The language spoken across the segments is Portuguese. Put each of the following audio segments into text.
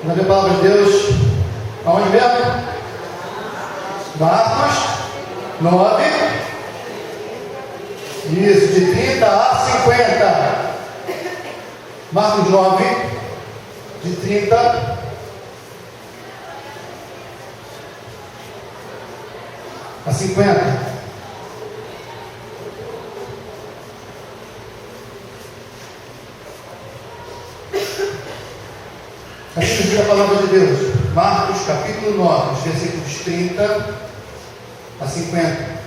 Na palavra de Deus, aonde mesmo? Marcos 9. Isso, de 30 a 50. Marcos 9, de 30 a 50. Assim diz a palavra de Deus. Marcos capítulo 9, versículos 30 a 50.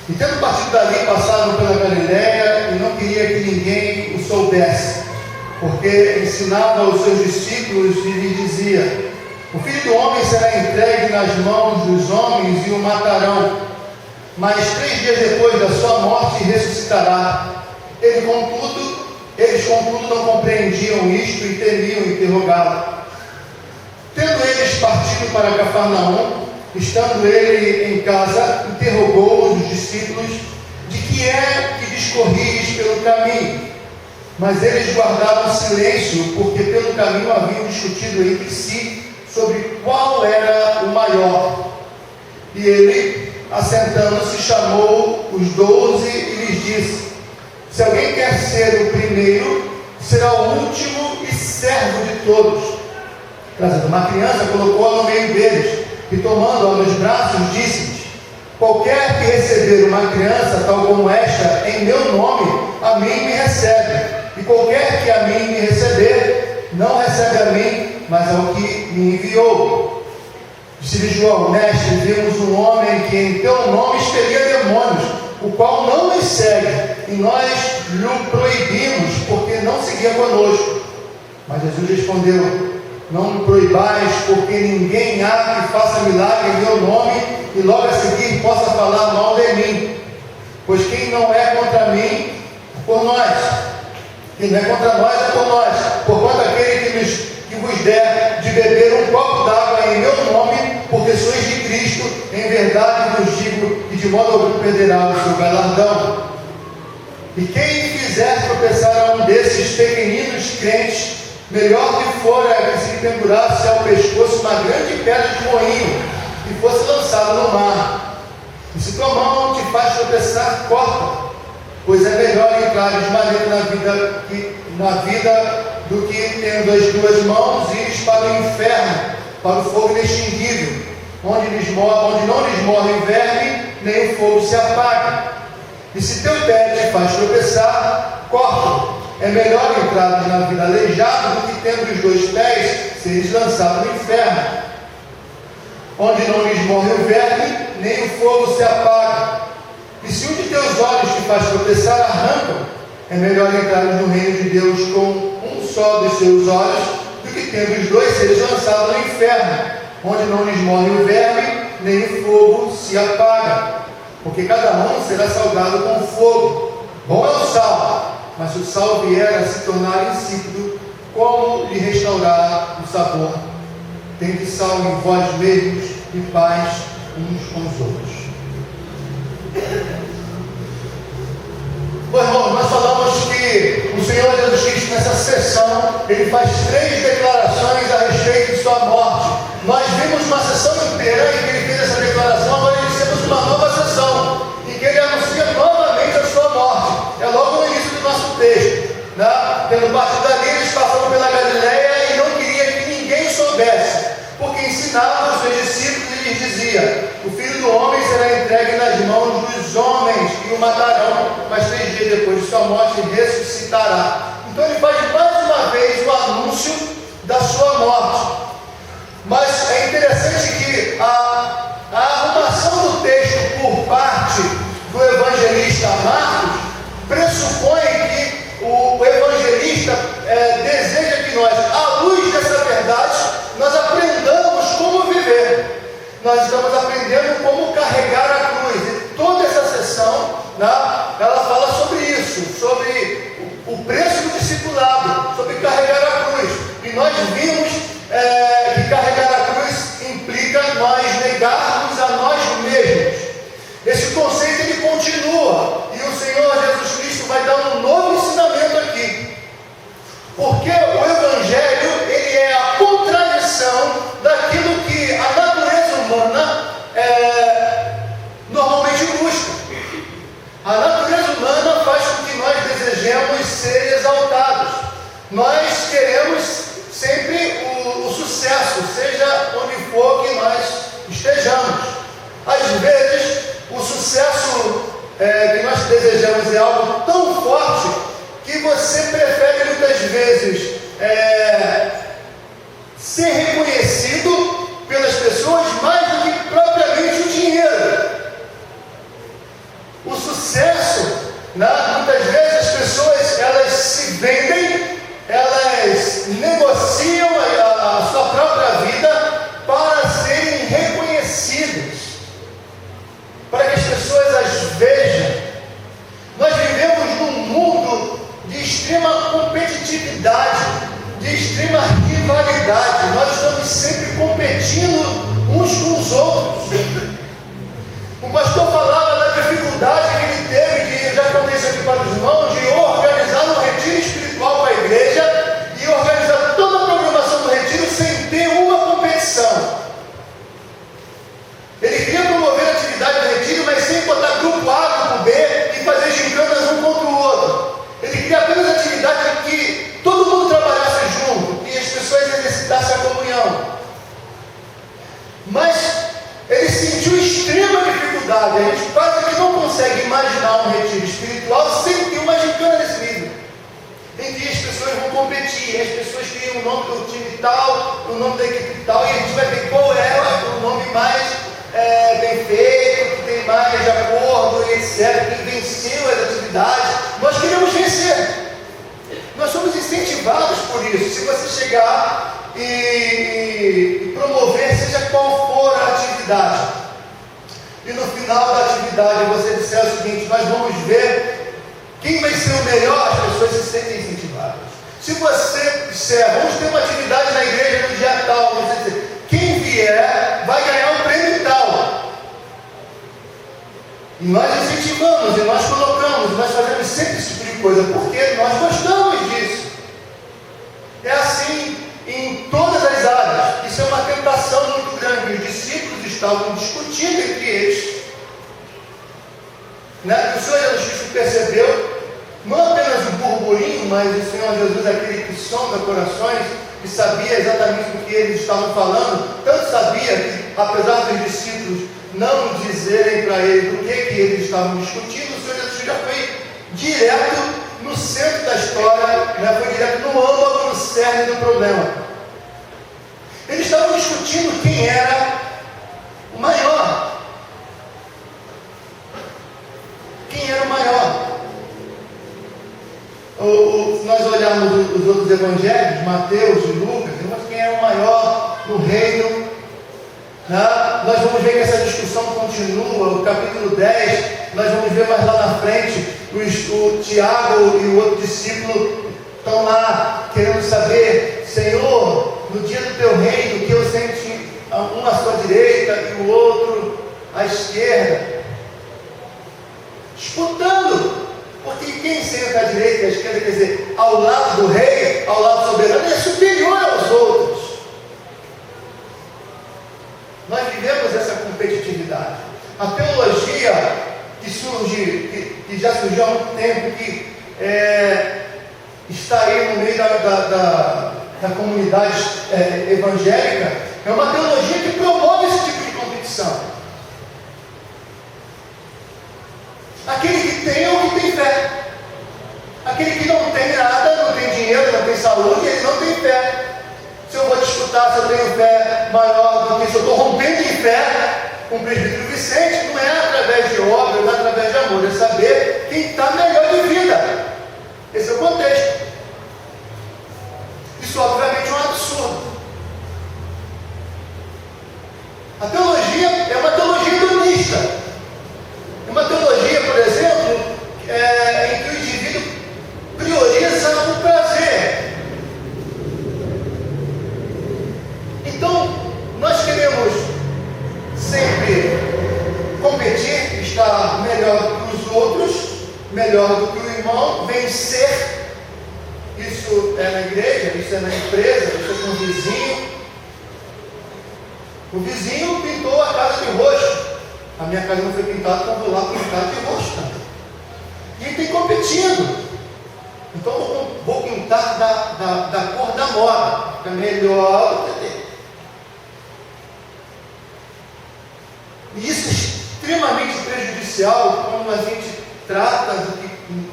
E tendo partido dali, passaram pela Galiléia, e não queria que ninguém o soubesse, porque ensinava aos seus discípulos e lhes dizia: o Filho do Homem será entregue nas mãos dos homens e o matarão, mas 3 dias depois da sua morte ressuscitará. Eles contudo não compreendiam isto e temiam interrogá-lo. Tendo eles partido para Cafarnaum, estando ele em casa, interrogou os discípulos: de que é que discorrieis pelo caminho? Mas eles guardavam silêncio, porque pelo caminho haviam discutido entre si sobre qual era o maior. E ele, assentando-se, chamou os 12 e lhes disse: se alguém quer ser o primeiro, será o último e servo de todos. Trazendo uma criança, colocou-a no meio deles, e tomando-a nos braços, disse-lhes: qualquer que receber uma criança tal como esta, em meu nome, a mim me recebe. E qualquer que a mim me receber, não recebe a mim, mas ao que me enviou. Disse-lhe João: mestre, vimos um homem que em teu nome expelia demônios, o qual não nos segue, e nós lhe proibimos, porque não seguia conosco. Mas Jesus respondeu: não me proibais, porque ninguém há que faça milagre em meu nome, e logo a seguir possa falar mal de mim. Pois quem não é contra mim, por nós. Quem não é contra nós, é por nós. Porquanto aquele que vos der de beber um copo d'água em meu nome, porque sois de Cristo, em verdade vos digo, e de modo algum perderá o seu galardão. E quem fizer tropeçar a um desses pequeninos crentes, melhor que fora que se pendurasse ao pescoço uma grande pedra de moinho e fosse lançado no mar. E se tua mão te faz tropeçar, corta, pois é melhor entrares malento na vida do que tendo as 2 mãos ires para o inferno, para o fogo inextinguível, onde não lhes morre o verme, nem o fogo se apaga. E se teu pé te faz tropeçar, corta. É melhor entrar na vida aleijado do que tendo os 2 pés seres lançado no inferno, onde não lhes morre o verme, nem o fogo se apaga. E se um de teus olhos te faz tropeçar, arranca. É melhor entrar no reino de Deus com um só dos seus olhos, do que tendo os 2 seres lançados no inferno, onde não lhes morre o verme, nem o fogo se apaga. Porque cada um será salgado com fogo. Bom é o sal, mas se o sal vier a se tornar insípido, como lhe restaurar o sabor? Tende sal em vós mesmos e paz uns com os outros. Bom, irmãos, nós falamos que o Senhor Jesus Cristo, nessa sessão, ele faz 3 declarações a respeito de sua morte. Nós vimos uma sessão inteira em que ele fez essa declaração, agora iniciamos uma nova sessão, em que ele anuncia novamente a sua morte. É logo no início do nosso texto, né? Tendo partido dali, eles passaram pela Galiléia e não queria que ninguém soubesse, porque ensinava aos seus discípulos e lhes dizia: o Filho do Homem será entregue nas mãos dos homens e o matarão, mas 3 dias depois de sua morte ressuscitará. Então ele faz mais uma vez o anúncio da sua morte. Mas é interessante que a arrumação do texto por parte do evangelista Marcos pressupõe que o evangelista deseja que nós, à luz dessa verdade, nós aprendamos como viver. Nós estamos aprendendo como carregar a cruz. E toda essa sessão, né, ela fala sobre isso, sobre o preço do discipulado, sobre carregar a cruz. E nós vimos que carregar a cruz implica nós negarmos a nós mesmos. Esse conceito ele continua, e o Senhor Jesus Cristo vai dar um novo ensinamento aqui. Porque o Evangelho Nós queremos sempre o sucesso, seja onde for que nós estejamos. Às vezes, o sucesso que nós desejamos é algo tão forte que você prefere muitas vezes ser reconhecido pelas pessoas mais do que propriamente o dinheiro. O sucesso, muitas vezes as pessoas elas se vendem, elas negociam a sua própria vida para serem reconhecidas, para que as pessoas as vejam. Nós vivemos num mundo de extrema competitividade, de extrema rivalidade. Nós estamos sempre competindo uns com os outros. O pastor falava da dificuldade que ele teve, já contei isso aqui para os irmãos, de organizar um retiro espiritual para a igreja e organizar toda a programação do retiro sem ter uma competição. Ele queria promover a atividade do retiro, mas sem botar grupo A, grupo B e fazer gincanas um contra o outro. Ele queria apenas atividade em que todo mundo trabalhasse junto e as pessoas exercitassem a comunhão. Mas ele sentiu extrema dificuldade. A gente quase que não consegue imaginar um retiro espiritual sem ter uma gincana desse nível, em que as pessoas vão competir, as pessoas criam o nome do time tal, o nome da equipe tal, e a gente vai ver qual é o nome mais bem feito, que tem mais de acordo, e etc., que venceu as atividades. Nós queremos vencer. Nós somos incentivados por isso. Se você chegar e promover, seja qual for a atividade, e no final da atividade você disser o seguinte: nós vamos ver quem vai ser o melhor, as pessoas se sentem incentivadas. Se você disser, vamos ter uma atividade na igreja no dia tal, você dizer, quem vier vai ganhar um prêmio tal. E nós incentivamos, e nós colocamos, nós fazemos sempre esse tipo de coisa, porque nós gostamos disso. É assim em todas as áreas. Isso é uma tentação muito grande. Os discípulos estavam discutindo entre eles. O Senhor Jesus Cristo percebeu, não apenas o burburinho, mas o Senhor Jesus, aquele que sonda corações, que sabia exatamente do que eles estavam falando. Tanto sabia que, apesar dos discípulos não dizerem para ele do que eles estavam discutindo, o Senhor Jesus já foi direto no centro da história, foi direto no âmago, no cerne do problema. Eles estavam discutindo quem era o maior. Quem era o maior? Se nós olharmos os outros evangelhos, Mateus e Lucas, vemos quem era o maior no reino. Nós vamos ver que essa discussão continua. O capítulo 10, nós vamos ver mais lá na frente, o Tiago e o outro discípulo estão lá querendo saber: Senhor, no dia do teu reino, que eu sente um à sua direita e o outro à esquerda, disputando, porque quem senta à direita e à esquerda, quer dizer, ao lado do rei, ao lado do soberano, é superior aos outros. Nós vivemos essa competitividade. A teologia que surge, que já surgiu há muito tempo, que está aí no meio da comunidade evangélica, é uma teologia que promove esse tipo de competição. Aquele que tem é o que tem fé. Aquele que não tem nada, não tem dinheiro, não tem saúde, ele não tem fé. Se eu vou disputar se eu tenho fé maior do que se eu estou rompendo em fé com o presbítero Vicente, não é através de obra, não é através de amor, é saber quem está melhor de vida. Esse é o contexto. Isso obviamente é um absurdo. A teologia é uma teologia hedonista. É uma teologia, por exemplo, em que o indivíduo prioriza o prazer. Então, nós queremos sempre competir, estar melhor do que os outros, melhor do que o irmão, vencer. Isso é na igreja, isso é na empresa, isso é com o vizinho. O vizinho pintou a casa de roxo. A minha casa não foi pintada, então vou lá pintar de roxo também. E ele tem competindo. Então vou pintar da cor da moda, fica melhor do que dele. E isso é extremamente prejudicial quando a gente trata,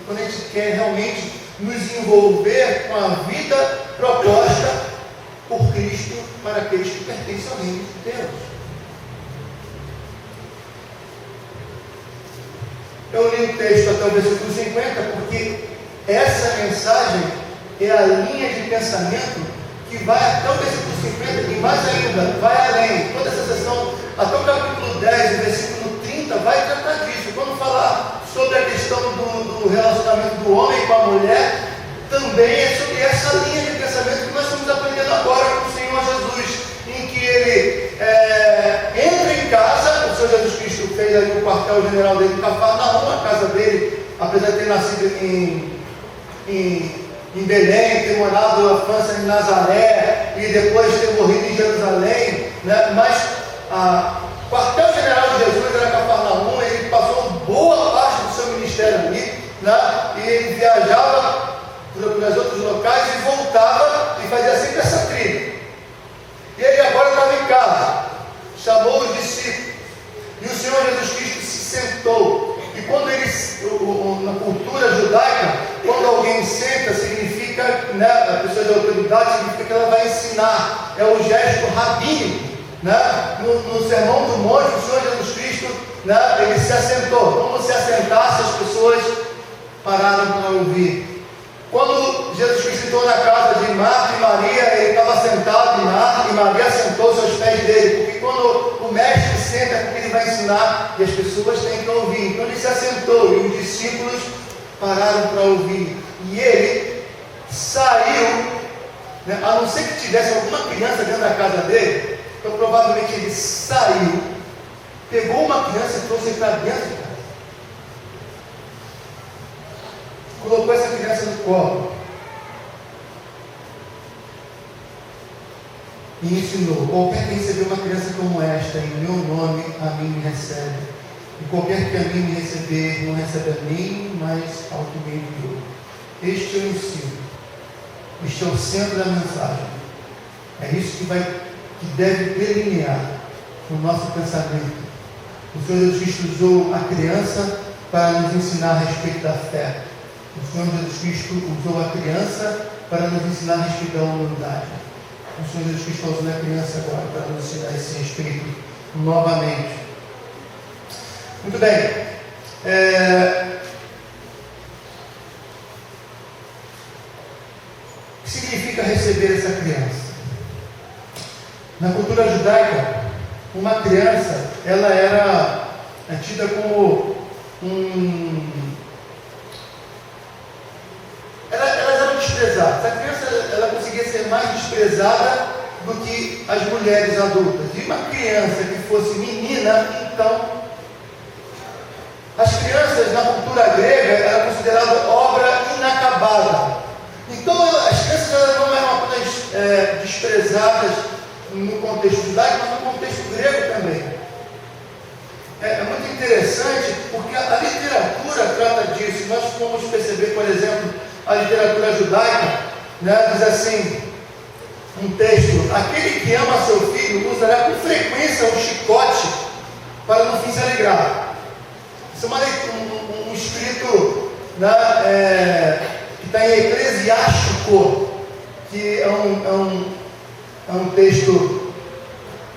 quando a gente quer realmente nos envolver com a vida proposta por Cristo para aqueles que pertencem ao reino de Deus. Eu li o texto até o versículo 50 porque essa mensagem é a linha de pensamento que vai até o versículo 50 e mais ainda, vai além. Toda essa sessão, até o capítulo 10, versículo 30, vai tratar disso. Quando falar sobre a questão do relacionamento do homem com a mulher, também é sobre essa linha de pensamento que nós estamos aprendendo agora com o Senhor Jesus, em que ele entra em casa. O Senhor Jesus Cristo fez ali o quartel-general dele em Cafarnaum, a casa dele, apesar de ter nascido em Belém, ter morado na França, em Nazaré, e depois ter morrido em Jerusalém, né? Mas o quartel-general de Jesus era Cafarnaum. Ele passou boa parte do seu ministério ali, né? E ele viajava nos outros locais e voltava e fazia sempre essa trilha. E ele agora estava em casa, chamou os discípulos, e o Senhor Jesus Cristo se sentou. E quando na cultura judaica, quando alguém senta, significa, né, a pessoa de autoridade, significa que ela vai ensinar. É o gesto rabínico, né? No Sermão do Monte, o Senhor Jesus Cristo, né, ele se assentou. Como se assentasse, as pessoas pararam para ouvir. Quando Jesus Cristo entrou na casa de Marta e Maria, ele estava sentado e Maria sentou-se aos pés dele, porque quando o mestre senta é porque ele vai ensinar e as pessoas têm que ouvir. Então ele se assentou e os discípulos pararam para ouvir. E ele saiu, né, a não ser que tivesse alguma criança dentro da casa dele, então provavelmente ele saiu, pegou uma criança e trouxe para dentro de casa. Colocou essa criança no colo e ensinou: qualquer que receber uma criança como esta, em meu nome, a mim me recebe. E qualquer que a mim me receber, não recebe a mim, mas ao que me enviou. Este é o ensino. Este é o centro da mensagem. É isso que deve delinear o nosso pensamento. O Senhor Jesus Cristo usou a criança para nos ensinar a respeito da fé. O Senhor Jesus Cristo usou a criança para nos ensinar a respeito da humildade. O Senhor Jesus Cristo usou a criança agora para nos ensinar esse respeito novamente. Muito bem. O que significa receber essa criança? Na cultura judaica, uma criança, ela era tida como elas eram desprezadas. A criança, ela conseguia ser mais desprezada do que as mulheres adultas. E uma criança que fosse menina, então, as crianças na cultura grega eram consideradas obra inacabada. Então as crianças não eram apenas desprezadas no contexto judaico, mas no contexto grego também. É muito interessante porque a literatura trata disso. Nós vamos perceber, por exemplo, a literatura judaica, né, diz assim, um texto: aquele que ama seu filho usará com frequência um chicote para no fim se alegrar. Isso é um escrito, né, que está em Eclesiástico, que é um texto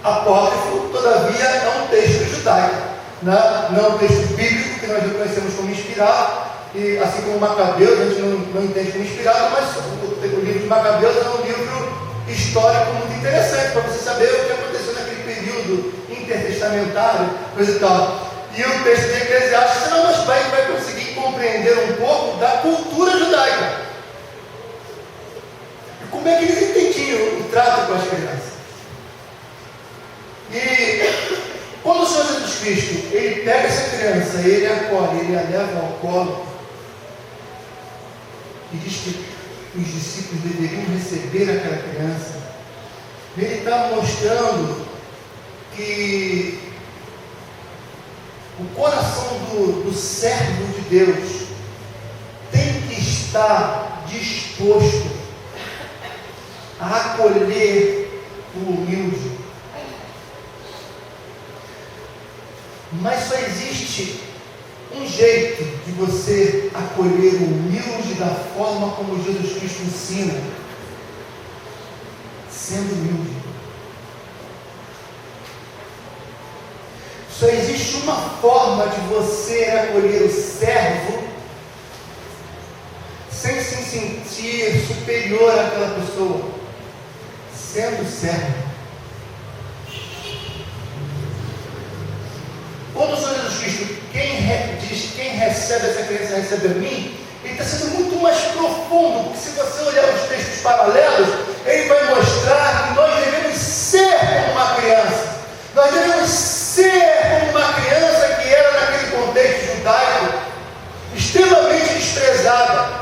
apócrifo, todavia é um texto judaico, né? Não é um texto bíblico que nós reconhecemos como inspirado. E assim como Macabeus, a gente não entende como inspirado, mas o livro de Macabeus é um livro histórico muito interessante para você saber o que aconteceu naquele período intertestamentário, coisa e tal. E o texto de Eclesiastes, senão nós vai conseguir compreender um pouco da cultura judaica. E como é que eles entendiam o trato com as crianças. E quando o Senhor Jesus Cristo, ele pega essa criança, ele acolhe, ele a leva ao colo, e diz que os discípulos deveriam receber aquela criança, ele está mostrando que o coração do servo de Deus tem que estar disposto a acolher o humilde. Mas só existe um jeito de você acolher o humilde da forma como Jesus Cristo ensina, sendo humilde. Só existe uma forma de você acolher o servo sem se sentir superior àquela pessoa, sendo servo. Quando o Senhor Jesus Cristo diz quem recebe essa criança recebe a mim, ele está sendo muito mais profundo, porque se você olhar os textos paralelos, ele vai mostrar que nós devemos ser como uma criança. Nós devemos ser como uma criança que era naquele contexto judaico, extremamente desprezada.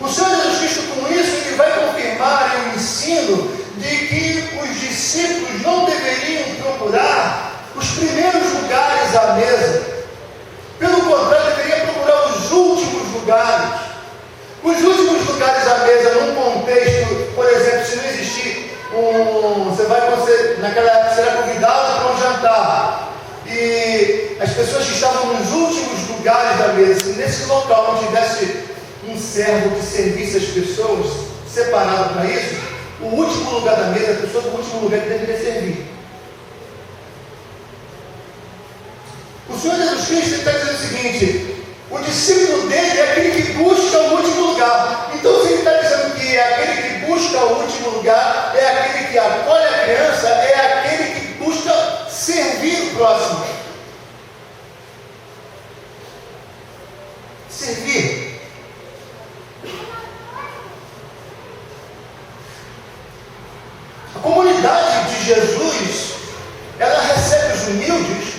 O Senhor Jesus Cristo, com isso, ele vai confirmar o ensino de que os discípulos não deveriam procurar os primeiros lugares à mesa. Pelo contrário, deveriam procurar os últimos lugares. Os últimos lugares à mesa, num contexto, por exemplo, se não existir você naquela época será convidado para um jantar. E as pessoas que estavam nos últimos lugares da mesa, se nesse local não tivesse um servo que servisse as pessoas, separado para isso, o último lugar da mesa, a pessoa do último lugar que deveria servir. O Senhor Jesus Cristo está dizendo o seguinte: o discípulo dele é aquele que busca o último lugar. Então, se ele está dizendo que é aquele que busca o último lugar, é aquele que acolhe a criança, é aquele que busca servir o próximo. Servir. A comunidade de Jesus, ela recebe os humildes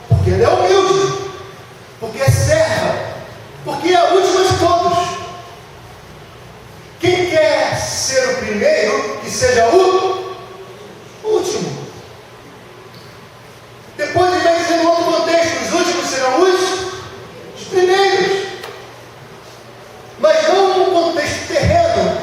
porque ela é humilde, porque é serva, porque é a última de todos. Quem quer ser o primeiro, que seja o último. Depois ele vai dizer no outro contexto: os últimos serão os primeiros. Mas não no contexto terreno.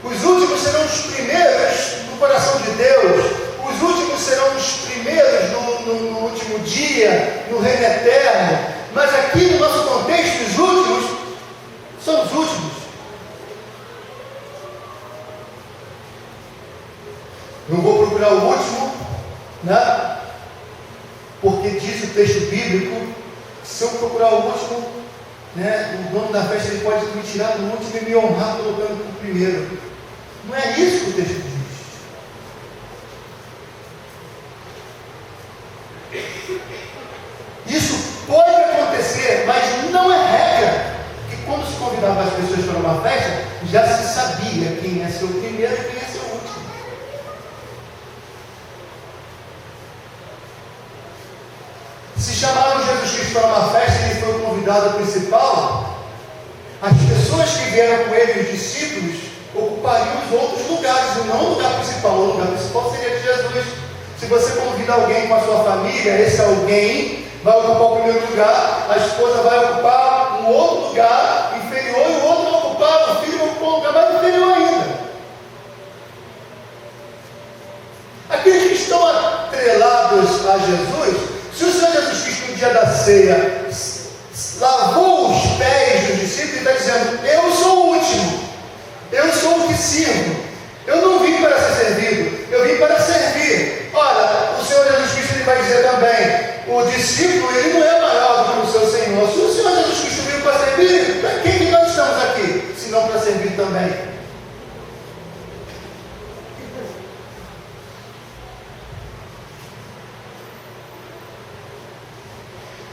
Os últimos serão os primeiros no coração de Deus. Os últimos serão os primeiros no último dia, no reino eterno. Mas aqui no nosso contexto, os últimos são os últimos. Eu vou procurar o último, né? Porque diz o texto bíblico, se eu procurar o último, né, o dono da festa ele pode me tirar do último e me honrar colocando o primeiro. Não é isso que o texto diz. Isso pode acontecer, mas não é regra. Que quando se convidava as pessoas para uma festa, já se sabia quem ia ser o primeiro e quem ia ser o último. Se chamaram Jesus Cristo para uma festa e ele foi o convidado principal, as pessoas que vieram com ele, os discípulos, ocupariam os outros lugares, e não o lugar principal. O lugar principal seria de Jesus. Se você convida alguém com a sua família, esse alguém vai ocupar o primeiro lugar, a esposa vai ocupar um outro lugar inferior, e o outro vai ocupar, o filho vai ocupar um lugar mais inferior ainda. Aqueles que estão atrelados a Jesus, se o Senhor Jesus Cristo no dia da ceia lavou os pés dos discípulos, ele está dizendo: eu sou o último, eu sou o que sirvo, eu não vim para ser servido, eu vim para servir. Ora, o Senhor Jesus Cristo ele vai dizer também: o discípulo ele não é maior do que o seu Senhor. Se o Senhor Jesus Cristo veio para servir, para que nós estamos aqui? Se não para servir também.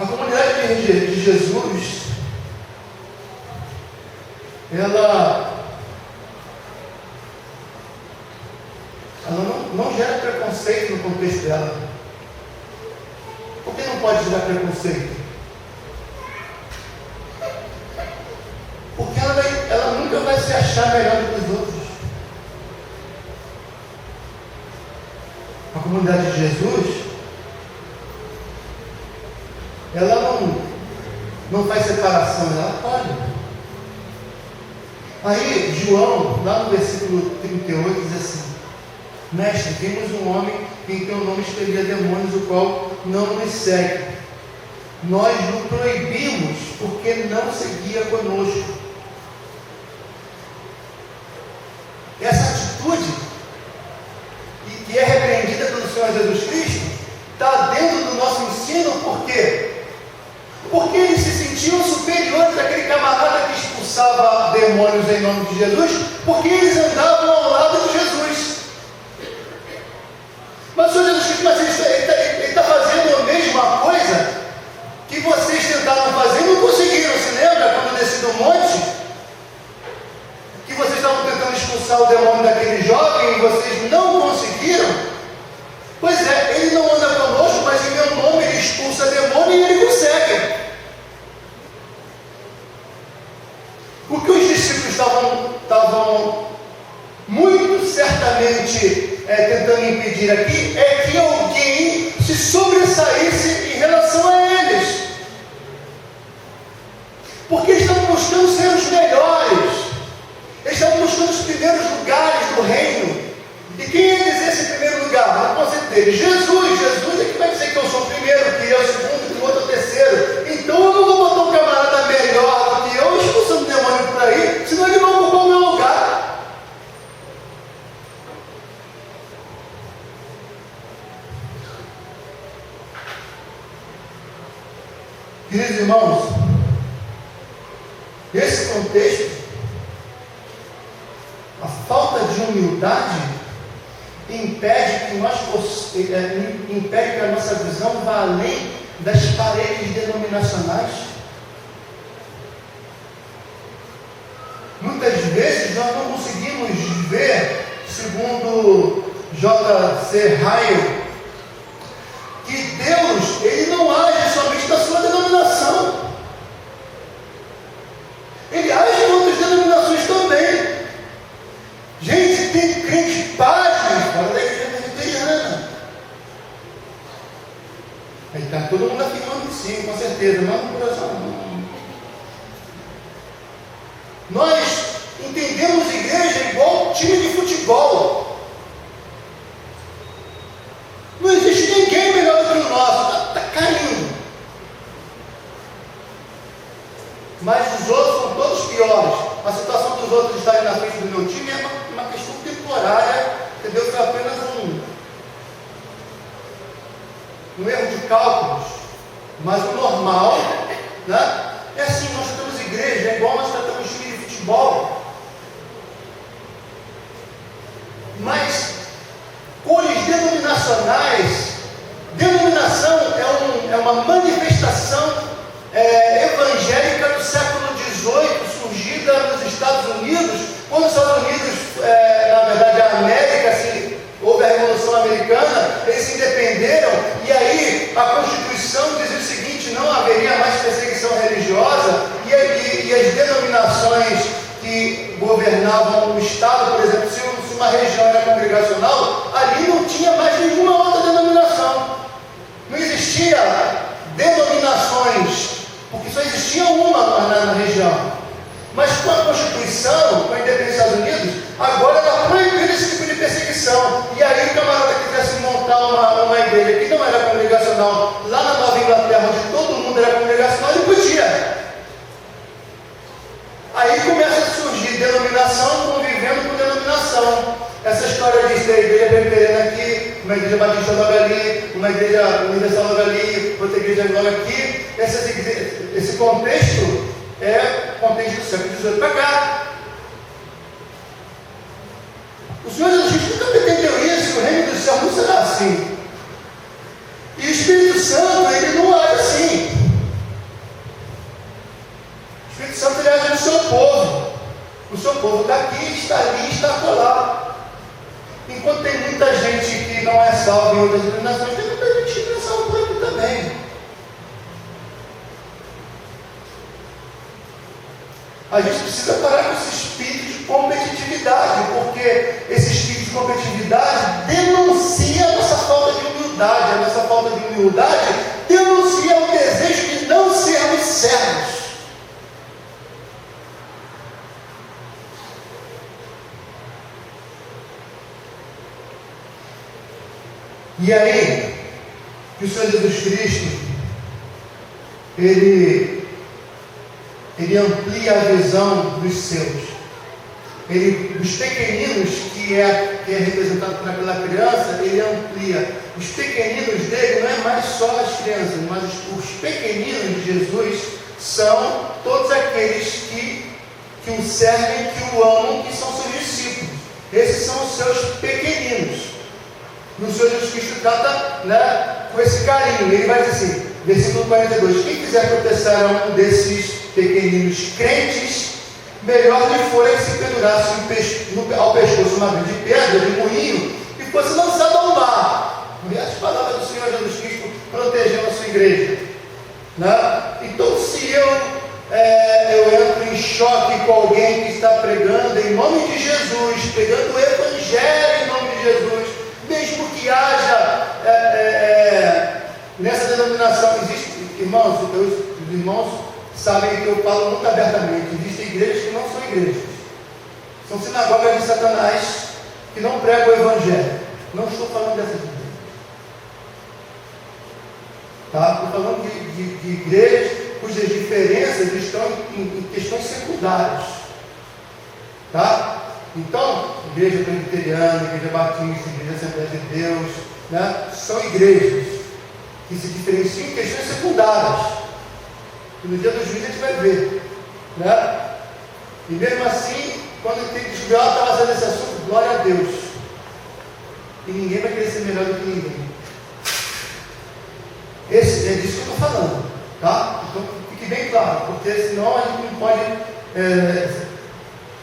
A comunidade de Jesus, ela não gera preconceito no contexto dela. Por que não pode gerar preconceito? Porque ela nunca vai se achar melhor do que os outros. A comunidade de Jesus, ela não faz separação, ela acolhe. Aí, João, lá no versículo 38, diz assim: Mestre, vimos um homem em teu nome expelia demônios, o qual não nos segue. Nós o proibimos, porque não seguia conosco. Essa atitude, que é repreendida pelo Senhor Jesus Cristo, está dentro do nosso ensino. Por quê? Porque eles se sentiam superiores daquele camarada que expulsava demônios em nome de Jesus, porque eles andavam ao lado de Jesus. Mas o Senhor Jesus Cristo, mas ele está fazendo a mesma coisa que vocês tentaram fazer e não conseguiram. Se lembra quando eu desci do monte? Que vocês estavam tentando expulsar o demônio daquele jovem e vocês não conseguiram? Pois é, ele não anda conosco, mas em meu nome ele expulsa demônio e ele consegue. O que os discípulos estavam muito certamente tentando impedir aqui é que alguém se sobressaísse em relação a eles. Porque eles estavam buscando ser os melhores. Eles estavam buscando os primeiros lugares do reino. E quem ia dizer esse primeiro lugar? Não pode ser Jesus. Jesus é que vai dizer que eu sou o primeiro, que eu sou o segundo, que o outro é o terceiro. Então eu não vou botar um camarada melhor do que eu expulsando demônio por aí, senão ele vai ocupar o meu lugar. Queridos irmãos, esse contexto, a falta de humildade impede que a nossa visão vá além das paredes denominacionais. Muitas vezes nós não conseguimos ver, segundo J.C. Ryle, que Deus, ele não age somente na sua denominação. Ele age em outras denominações também. Gente, tem crente pasme fora da igreja presbiteriana. Aí está todo mundo afirmando que sim, com certeza, mas no coração não. Nós entendemos igreja igual time de futebol. Não existe ninguém melhor do que o nosso, está caindo. Mas os outros são todos piores. A situação dos outros estarem na frente do meu time é uma questão temporária, entendeu? Foi apenas um erro de cálculos. Mas o normal, né? É assim, nós tratamos igreja, é igual nós tratamos time de futebol. Mas cores denominacionais, denominação é uma manifestação evangélica do século XVIII, surgida nos Estados Unidos, quando os Estados Unidos, na verdade a América, assim, houve a Revolução Americana, eles se independeram, e aí a Constituição dizia o seguinte: não haveria mais perseguição religiosa, e as denominações que governavam o Estado, por exemplo, se uma região era congregacional, ali não tinha mais nenhuma outra denominação. Não existia denominações, porque só existia uma na região. Mas com a Constituição, com a independência dos Estados Unidos, agora está proibido esse tipo de perseguição. E aí o camarada que quisesse montar uma igreja que não era congregacional, lá na Nova Inglaterra, onde todo mundo era congregacional, ele podia. Aí começa a surgir denominação convivendo com denominação. Essa história de ter igreja presbiteriana aqui, uma igreja batista logo ali, uma igreja universal logo ali, outra igreja logo aqui. Esse contexto é o contexto do século XVIII para cá. O Senhor Jesus nunca pretendeu isso. O reino do céu não será assim. E o Espírito Santo, ele não age assim. O Espírito Santo, ele age no seu povo. O seu povo está aqui, está ali, está acolá. Enquanto tem muita gente que não é salva em outras denominações, tem muita gente que não é salva por aqui também. A gente precisa parar com esse espírito de competitividade, porque esse espírito de competitividade denuncia a nossa falta de humildade. A nossa falta de humildade denuncia o desejo de não sermos servos. E aí, que o Senhor Jesus Cristo, Ele amplia a visão dos seus. Os pequeninos, que é representado por aquela criança, Ele amplia. Os pequeninos dele não é mais só as crianças, mas os pequeninos de Jesus são todos aqueles que o servem, que o amam, que são seus discípulos. Esses são os seus pequeninos. E o Senhor Jesus Cristo trata, com esse carinho. Ele vai dizer assim, versículo 42, quem quiser tropeçar a um desses pequeninos crentes, melhor lhe fora que se pendurasse ao pescoço uma grande pedra de moinho e fosse lançado ao mar. E as palavras do Senhor Jesus Cristo protegendo a sua igreja. Então, se eu entro em choque com alguém que está pregando em nome de Jesus, pregando o Evangelho em nome de Jesus, mesmo que haja nessa denominação, existe, irmãos, os irmãos sabem que eu falo muito abertamente, existem igrejas que não são igrejas, são sinagogas de Satanás que não pregam o Evangelho. Não estou falando dessas igrejas, estou falando de igrejas cujas diferenças estão em questões secundárias, Então, igreja presbiteriana, igreja batista, igreja Assembleia de Deus, são igrejas que se diferenciam em questões secundárias, que no dia do juízo a gente vai ver, E mesmo assim, quando tem que descobrir, estava fazendo esse assunto, glória a Deus, e ninguém vai querer ser melhor do que ninguém. É disso que eu estou falando, Então fique bem claro, porque senão a gente não pode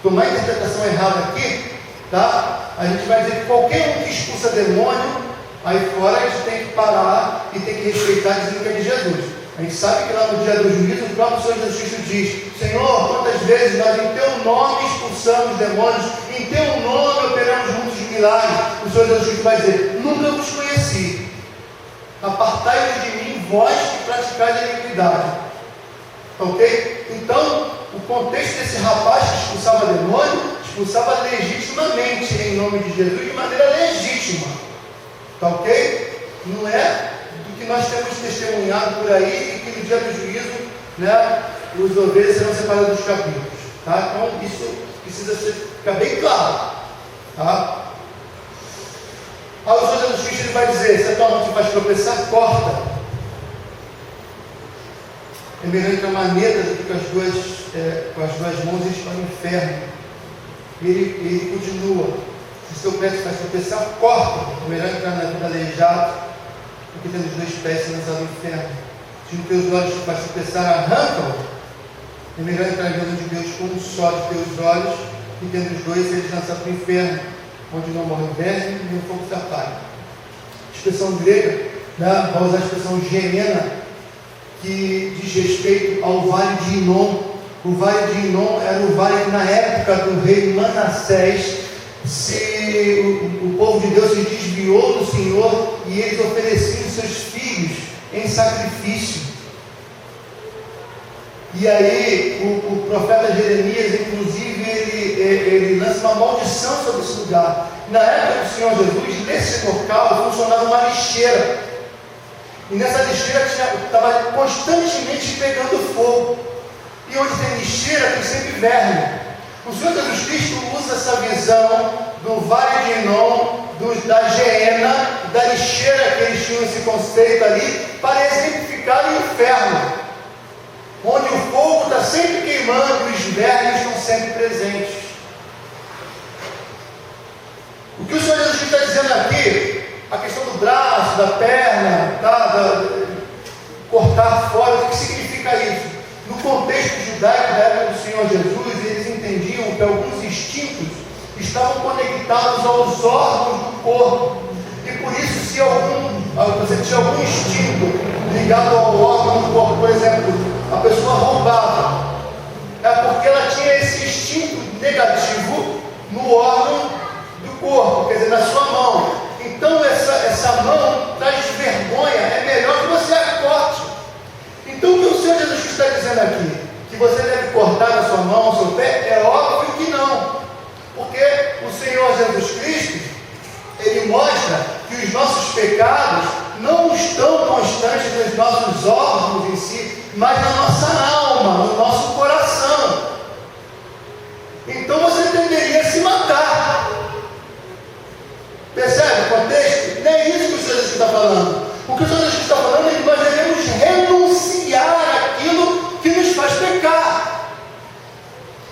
tomar a interpretação errada aqui, A gente vai dizer que qualquer um que expulsa demônio, aí fora a gente tem que parar e tem que respeitar dizendo que é de Jesus. A gente sabe que lá no dia do juízo, o próprio Senhor Jesus Cristo diz: Senhor, quantas vezes nós em Teu nome expulsamos demônios, em Teu nome operamos muitos milagres. O Senhor Jesus Cristo vai dizer: nunca vos conheci. Apartai-vos de mim, vós que praticais a iniquidade. Ok? Então, o contexto desse rapaz que expulsava demônio, expulsava legitimamente em nome de Jesus, de maneira legítima. Ok? Não é do que nós temos testemunhado por aí, e que no dia do juízo, os ovelhas serão separados dos cabritos. Então, isso precisa ficar bem claro. Aí o Senhor Jesus Cristo vai dizer: se a tua mão te faz tropeçar, corta. É melhor entrar uma maneta do que com as duas mãos eles para o inferno. Ele continua: se seu pé te faz tropeçar, corta. É melhor entrar na vida aleijado do que tendo os dois pés se lançar no inferno. Se os teus olhos te faz tropeçar, arranca-o. É melhor entrar na vida de Deus com um só de teus olhos, e tendo os dois eles lançados para o inferno, onde não morre o verme nem o fogo se apaga. Expressão grega, vai usar a expressão gemena, que diz respeito ao vale de Inom. O vale de Inom era o vale que na época do rei Manassés, o povo de Deus se desviou do Senhor e eles ofereciam seus filhos em sacrifício. E aí o profeta Jeremias, inclusive, ele lança uma maldição sobre esse lugar. Na época do Senhor Jesus, nesse local funcionava uma lixeira. E nessa lixeira estava constantemente pegando fogo. E onde tem lixeira tem sempre verme. O Senhor Jesus Cristo usa essa visão do Vale de Inom, da Geena, da lixeira que eles tinham esse conceito ali, para exemplificar o inferno, onde o fogo está sempre queimando e os vermes estão sempre presentes. O que o Senhor Jesus está dizendo aqui, a questão do braço, da perna, cortar fora, o que significa isso? No contexto judaico da época do Senhor Jesus, eles entendiam que alguns instintos estavam conectados aos órgãos do corpo, e por isso, se você tinha algum instinto ligado ao órgão do corpo, por exemplo, a pessoa roubava, é porque ela tinha esse instinto negativo no órgão do corpo, quer dizer, na sua mão. Então essa mão traz vergonha, é melhor que você a corte. Então o que o Senhor Jesus está dizendo aqui? Que você deve cortar a sua mão, o seu pé? É óbvio que não, porque o Senhor Jesus Cristo, Ele mostra que os nossos pecados não estão constantes nos nossos órgãos em si, mas na nossa alma, no nosso coração. Então você tenderia a se matar. Percebe o contexto? Não é isso que o Senhor Jesus está falando. O que o Senhor Jesus está falando é que nós devemos renunciar àquilo que nos faz pecar.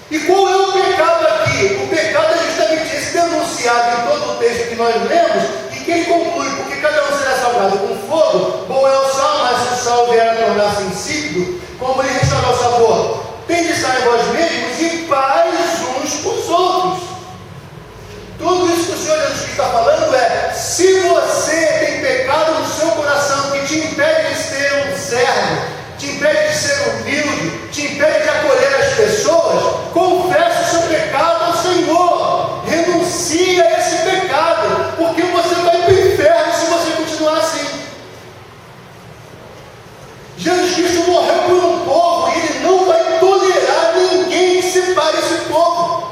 E qual é o pecado aqui? O pecado é justamente esse denunciado em todo o texto que nós lemos, e que ele conclui: porque cada um será salgado com fogo, bom é o sal, mas se o sal vier a tornar-se insípido, como lhe restaurar o sabor? Tende estar em vós mesmos e paz uns com os outros. Tudo isso que o Senhor Jesus está falando é: se você tem pecado no seu coração que te impede de ser um servo, te impede de ser humilde, te impede de acolher as pessoas, confesse o seu pecado ao Senhor, renuncie a esse pecado, porque você vai para o inferno se você continuar assim. Jesus Cristo morreu por um povo e Ele não vai tolerar ninguém que separe esse povo.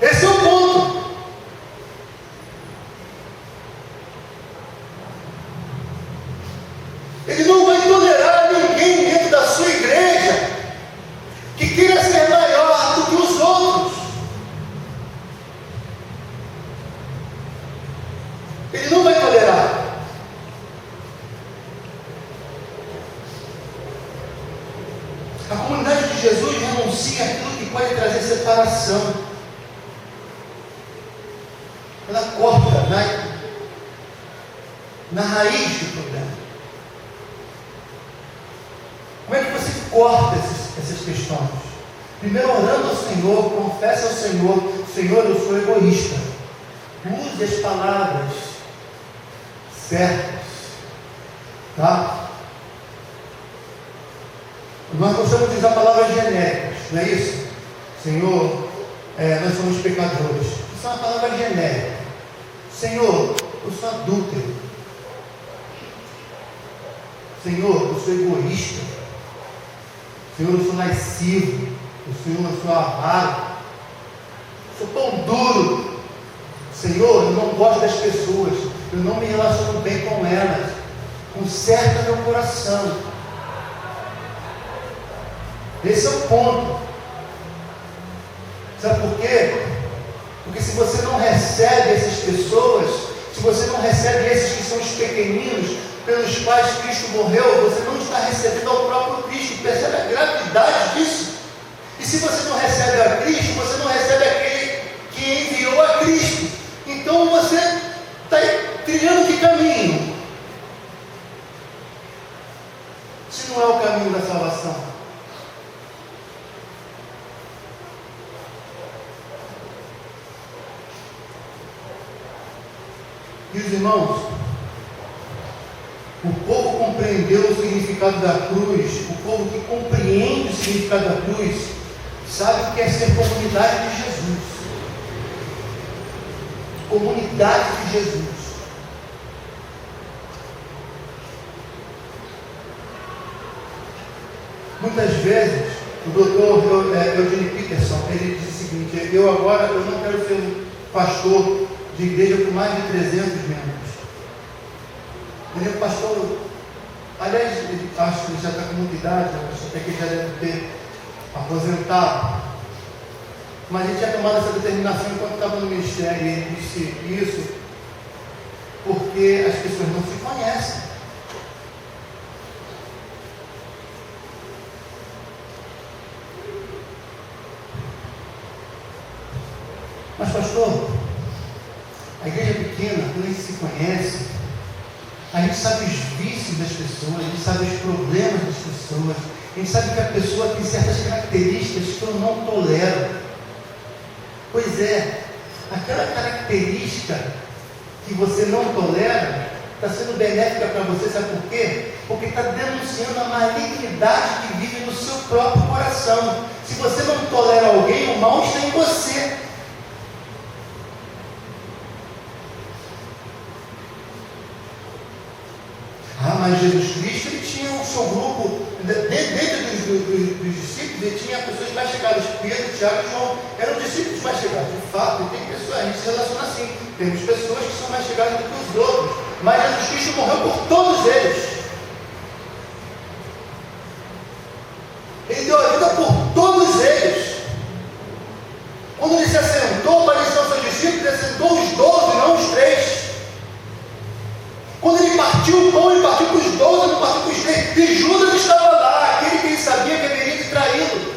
Esse é o ponto. Ele não vai tolerar ninguém dentro da sua igreja que queira ser maior do que os outros. Ele não vai tolerar. A comunidade de Jesus renuncia àquilo que pode trazer separação. Ela corta na raiz do problema. Como é que você corta essas questões? Primeiro, orando ao Senhor, confessa ao Senhor: Senhor, eu sou egoísta. Use as palavras certas, tá? Nós gostamos de usar palavras genéricas, não é isso? Senhor, nós somos pecadores. Isso é uma palavra genérica. Senhor, eu sou adúltero. Senhor, eu sou egoísta. Senhor, eu sou lascivo. Senhor, eu sou avaro. Eu sou pão duro. Senhor, eu não gosto das pessoas. Eu não me relaciono bem com elas. Conserta meu coração. Esse é o ponto. Sabe por quê? Porque se você não recebe essas pessoas, se você não recebe esses que são os pequeninos, pelos quais Cristo morreu, você não está recebendo ao próprio Cristo. Percebe a gravidade disso? E se você não recebe a Cristo, você não recebe aquele que enviou a Cristo. Então você está trilhando que caminho? Se não é o caminho da salvação. E os irmãos, o povo compreendeu o significado da cruz. O povo que compreende o significado da cruz sabe o que é ser comunidade de Jesus. Comunidade de Jesus. Muitas vezes, o doutor Eugene Peterson, ele diz o seguinte: eu não quero ser um pastor de igreja com mais de 300 membros. Ele é um pastor, aliás, acho que ele já está com muita idade, até que ele já deve ter aposentado. Mas ele tinha tomado essa determinação enquanto estava no ministério, e ele disse isso porque as pessoas não se conhecem. Mas pastor, a igreja pequena, quando a gente se conhece, a gente sabe os vícios das pessoas, a gente sabe os problemas das pessoas, a gente sabe que a pessoa tem certas características que eu não tolero. Pois é, aquela característica que você não tolera está sendo benéfica para você, sabe por quê? Porque está denunciando a malignidade que vive no seu próprio coração. Se você não tolera alguém, o mal está em você. Mas Jesus Cristo, ele tinha o seu grupo, dentro dos discípulos, ele tinha pessoas mais chegadas. Pedro, Tiago e João eram discípulos mais chegados. De fato, tem pessoas, a gente se relaciona assim. Temos pessoas que são mais chegadas do que os outros. Mas Jesus Cristo morreu por todos eles. Ele deu a vida por todos eles. Quando ele se assentou para ensinar os seus discípulos, ele assentou os 12, não os 3. Quando ele partiu o pão, ele partiu para os 12, não partiu para os 3. E Judas estava lá, aquele que ele sabia que haveria de traí-lo.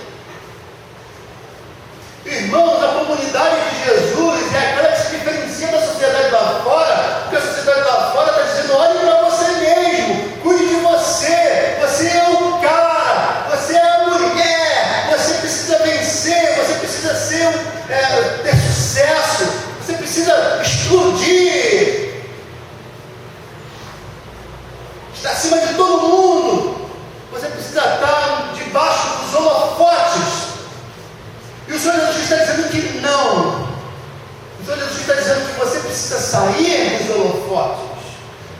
Irmãos, a comunidade de Jesus é aquela que se diferencia da sociedade lá fora, porque a sociedade lá fora está dizendo: olhe para você mesmo, cuide de você, você é o cara, você é a mulher, você precisa vencer, você precisa ter sucesso, você precisa explodir. Está acima de todo mundo. Você precisa estar debaixo dos holofotes. E o Senhor Jesus está dizendo que não. O Senhor Jesus está dizendo que você precisa sair dos holofotes.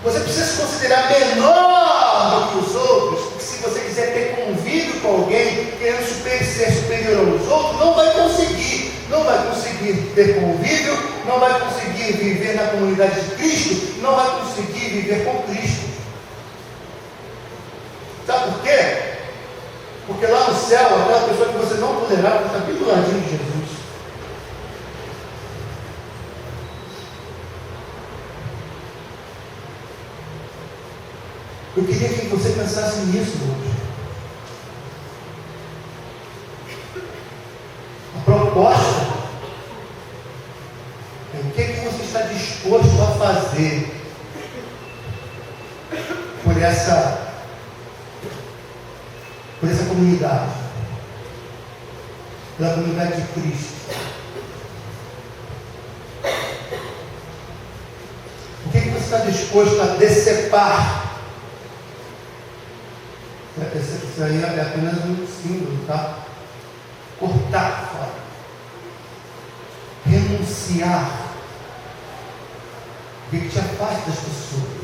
Você precisa se considerar menor do que os outros. Porque se você quiser ter convívio com alguém, querendo ser superior aos outros, não vai conseguir. Não vai conseguir ter convívio, não vai conseguir viver na comunidade de Cristo, não vai conseguir viver com Cristo. Sabe por quê? Porque lá no céu, aquela pessoa que você não tolerava está bem do ladinho de Jesus. Eu queria que você pensasse nisso hoje. A proposta é o que você está disposto a fazer por essa comunidade, pela comunidade de Cristo. O que você está disposto a decepar? Isso aí é apenas um símbolo, tá? Cortar fora, renunciar, o que te afasta das pessoas.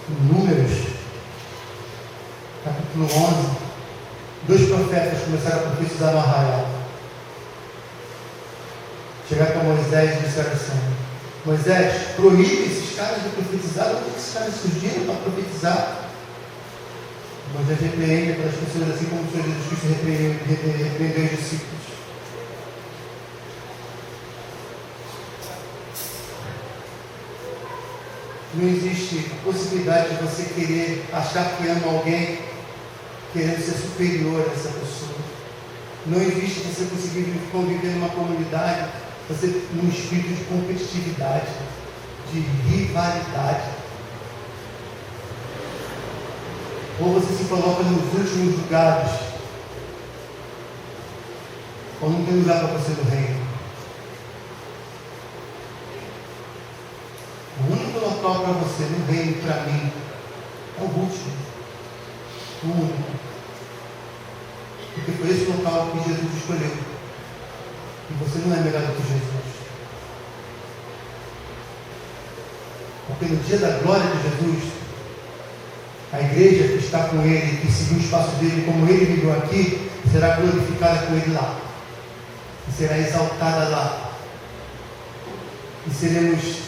Números, capítulo 11, 2 profetas começaram a profetizar no arraial. Chegaram para Moisés e disseram assim: Moisés, proíbe esses caras de profetizar. Onde esses caras surgiram para profetizar? Moisés repreende aquelas pessoas assim como o Senhor Jesus Cristo repreendeu os discípulos. Não existe a possibilidade de você querer achar que ama alguém querendo ser superior a essa pessoa. Não existe você conseguir conviver numa comunidade você num espírito de competitividade, de rivalidade. Ou você se coloca nos últimos lugares, ou não tem lugar para você no reino. O único local para você no reino, para mim, é o último. O único. Porque foi esse local que Jesus escolheu. E você não é melhor do que Jesus. Porque no dia da glória de Jesus, a igreja que está com Ele, que seguiu o espaço dele, como Ele viveu aqui, será glorificada com Ele lá. E será exaltada lá. E seremos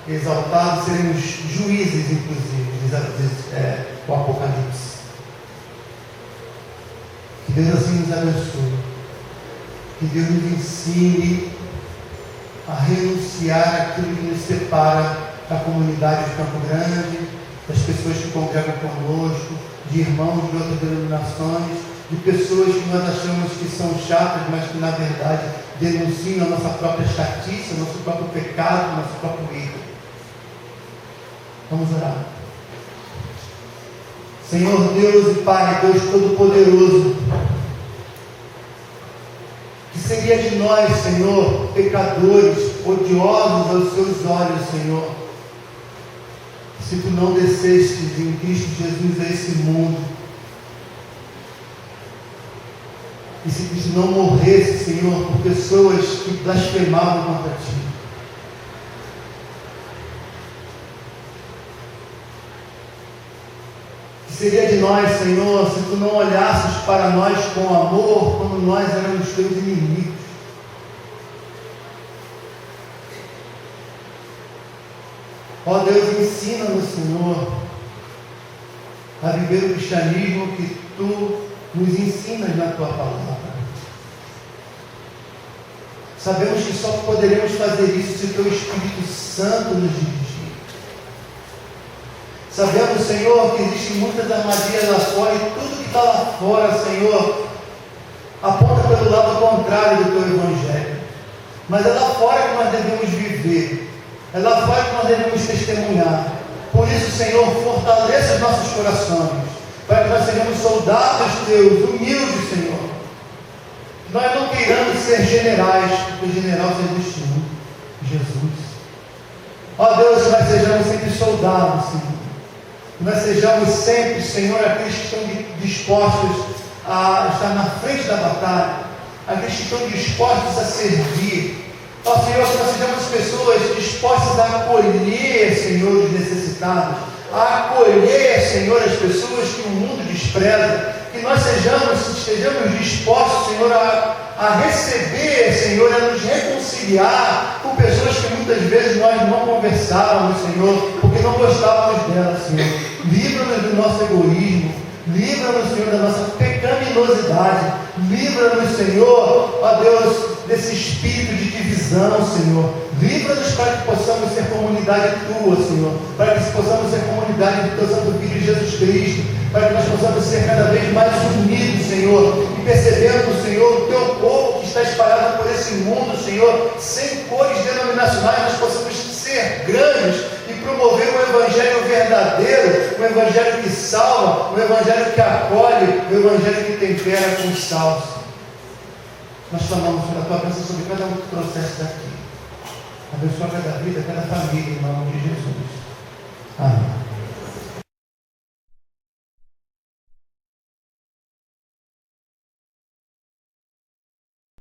exaltados, seremos juízes, inclusive, diz o Apocalipse. Que Deus assim nos abençoe. Que Deus nos ensine a renunciar àquilo que nos separa da comunidade de Campo Grande, das pessoas que congregam conosco, de irmãos de outras denominações, de pessoas que nós achamos que são chatas, mas que na verdade denunciam a nossa própria chatice, o nosso próprio pecado, o nosso próprio erro. Vamos orar. Senhor Deus e Pai, Deus Todo-Poderoso, que seria de nós, Senhor, pecadores, odiosos aos Seus olhos, Senhor, se Tu não descestes em Cristo Jesus a esse mundo, e se Cristo não morresse, Senhor, por pessoas que blasfemavam contra Ti. seria de nós, Senhor, se Tu não olhasses para nós com amor, quando nós éramos Teus inimigos? Ó Deus, ensina-nos, Senhor, a viver o cristianismo que Tu nos ensinas na Tua palavra. Sabemos que só poderemos fazer isso se o Teu Espírito Santo nos dirigir. Sabemos, Senhor, que existem muitas armadilhas lá fora, e tudo que está lá fora, Senhor, aponta pelo lado contrário do Teu Evangelho. Mas é lá fora que nós devemos viver, é lá fora que nós devemos testemunhar. Por isso, Senhor, fortaleça os nossos corações, para que nós sejamos soldados Teus, humildes, Senhor. Que nós não queiramos ser generais, porque o general só existe um, Jesus. Ó Deus, que nós sejamos sempre soldados, Senhor. Que nós sejamos sempre, Senhor, aqueles que estão dispostos a estar na frente da batalha, aqueles que estão dispostos a servir. Ó Senhor, que nós sejamos pessoas dispostas a acolher, Senhor, os necessitados, a acolher, Senhor, as pessoas que o mundo despreza. Que nós estejamos dispostos, Senhor, a receber, Senhor, a nos reconciliar com pessoas que muitas vezes nós não conversávamos, Senhor, porque não gostávamos delas, Senhor. Livra-nos do nosso egoísmo, livra-nos, Senhor, da nossa pecaminosidade, livra-nos, Senhor, ó Deus, desse espírito de divisão, Senhor. Livra-nos para que possamos ser comunidade Tua, Senhor, para que possamos ser comunidade do Teu Santo Filho Jesus Cristo, para que nós possamos ser cada vez mais unidos, Senhor, e percebendo, Senhor, o Teu povo que está espalhado por esse mundo, Senhor, sem cores denominacionais, nós possamos ser grandes e promover um Evangelho verdadeiro, um Evangelho que salva, um Evangelho que acolhe, um Evangelho que tempera com sal. Nós clamamos pela Tua bênção sobre cada um que trouxeste aqui. Abençoa cada vida, cada família, em nome de Jesus.